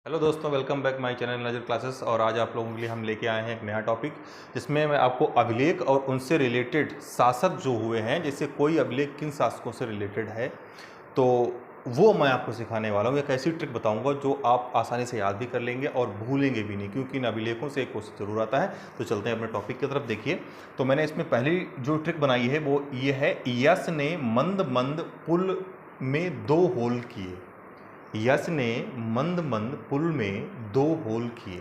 Hello दोस्तों, welcome back my channel नजर classes. और आज आप लोगों के लिए हम लेके आए हैं एक नया टॉपिक, जिसमें मैं आपको अभिलेख और उनसे रिलेटेड शासक जो हुए हैं, जैसे कोई अभिलेख किन शासकों से रिलेटेड है, तो वो मैं आपको सिखाने वाला हूँ। एक ऐसी ट्रिक बताऊंगा जो आप आसानी से याद भी कर लेंगे और भूलेंगे भी नहीं, क्योंकि इन अभिलेखों से एक क्वेश्चन जरूर आता है। तो चलते हैं अपने टॉपिक की तरफ। देखिए, तो मैंने इसमें पहली जो ट्रिक बनाई है वो ये है, यश ने मंद मंद पुल में 2 होल किए। यश ने मंद मंद पुल में 2 होल किए।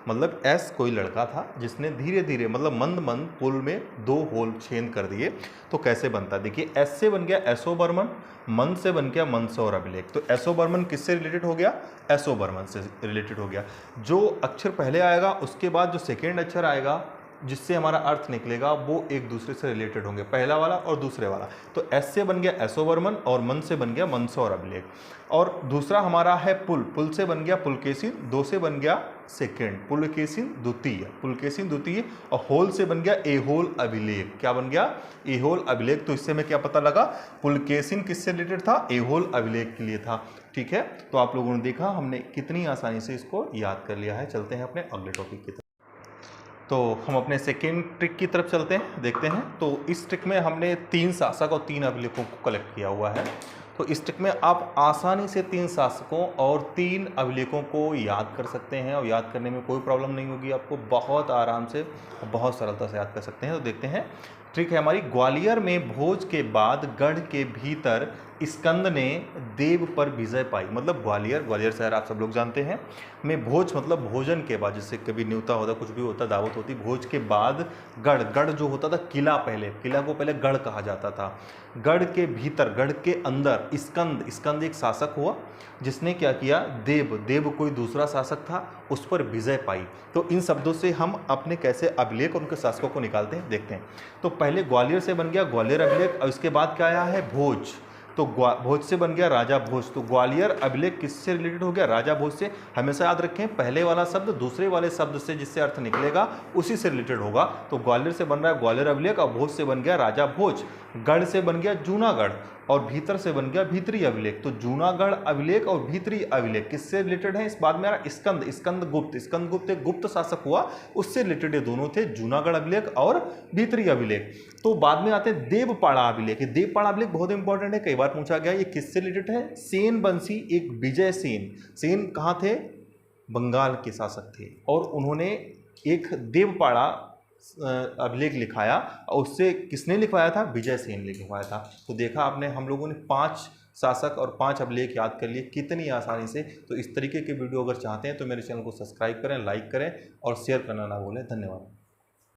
मतलब एस कोई लड़का था जिसने धीरे धीरे, मतलब मंद मंद पुल में 2 होल छेद कर दिए। तो कैसे बनता है, देखिए, एस से बन गया एसो बर्मन, मन से बन गया मंदसौर अभिलेख। तो एसो बर्मन किससे रिलेटेड हो गया? एसो बर्मन से रिलेटेड हो गया। जो अक्षर पहले आएगा उसके बाद जो सेकेंड अक्षर आएगा जिससे हमारा अर्थ निकलेगा वो एक दूसरे से रिलेटेड होंगे, पहला वाला और दूसरे वाला। तो एस से बन गया एसो बर्मन और मन से बन गया मंदसौर अभिलेख। और दूसरा हमारा है पुल, पुल से बन गया पुलकेशिन, 2 से बन गया सेकेंड पुलकेशिन द्वितीय, पुलकेशिन द्वितीय। और होल से बन गया एहोल अभिलेख। क्या बन गया? एहोल अभिलेख। तो इससे हमें क्या पता लगा? पुलकेशिन किससे रिलेटेड था? एहोल अभिलेख के लिए था। ठीक है, तो आप लोगों ने देखा हमने कितनी आसानी से इसको याद कर लिया है। चलते हैं अपने अगले टॉपिक की तरफ। तो हम अपने सेकेंड ट्रिक की तरफ चलते हैं, देखते हैं। तो इस ट्रिक में हमने 3 शासक और 3 अभिलेखों को कलेक्ट किया हुआ है। तो इस ट्रिक में आप आसानी से 3 शासकों और 3 अभिलेखों को याद कर सकते हैं, और याद करने में कोई प्रॉब्लम नहीं होगी आपको। बहुत आराम से, बहुत सरलता से याद कर सकते हैं। तो देखते हैं, ट्रिक है हमारी। ग्वालियर में भोज के बाद गढ़ के भीतर स्कंद ने देव पर विजय पाई। मतलब ग्वालियर, ग्वालियर शहर आप सब लोग जानते हैं। में भोज मतलब भोजन के बाद, जैसे कभी न्योता होता, कुछ भी होता, दावत होती, भोज के बाद गढ़, गढ़ जो होता था किला, पहले किला को पहले गढ़ कहा जाता था। गढ़ के भीतर, गढ़ के अंदर स्कंद, स्कंद एक शासक हुआ जिसने क्या किया? देव, देव कोई दूसरा शासक था, उस पर विजय पाई। तो इन शब्दों से हम अपने कैसे अभिलेख और उनके शासकों को निकालते हैं, देखते हैं। तो पहले ग्वालियर से बन गया ग्वालियर अभिलेख, और इसके बाद क्या आया है? भोज। तो भोज से बन गया राजा भोज। तो ग्वालियर अभिलेख किससे रिलेटेड हो गया? राजा भोज से। हमेशा याद रखें, पहले वाला शब्द दूसरे वाले शब्द से जिससे अर्थ निकलेगा उसी से रिलेटेड होगा। तो ग्वालियर से बन रहा है ग्वालियर अभिलेख, और भोज से बन गया राजा भोज। गढ़ से बन गया जूनागढ़, और भीतर से बन गया भीतरी अभिलेख। तो जूनागढ़ अभिलेख और भीतरी अभिलेख किससे रिलेटेड है? इस बाद में आ रहा स्कंद, स्कंद गुप्त, स्कंद गुप्त एक गुप्त शासक हुआ, उससे रिलेटेड ये दोनों थे, जूनागढ़ अभिलेख और भीतरी अभिलेख। तो बाद में आते हैं देवपाड़ा अभिलेख। देवपाड़ा अभिलेख बहुत इंपॉर्टेंट है, कई बार पूछा गया। ये किससे रिलेटेड है? सेन वंशी एक विजय सेन। सेन कहाँ थे? बंगाल के शासक थे, और उन्होंने एक देवपाड़ा अभिलेख लिखाया, और उससे किसने लिखवाया था? विजय सेन ने लिखवाया था। तो देखा आपने, हम लोगों ने 5 शासक और 5 अभिलेख याद कर लिए कितनी आसानी से। तो इस तरीके के वीडियो अगर चाहते हैं तो मेरे चैनल को सब्सक्राइब करें, लाइक करें और शेयर करना ना भूलें। धन्यवाद।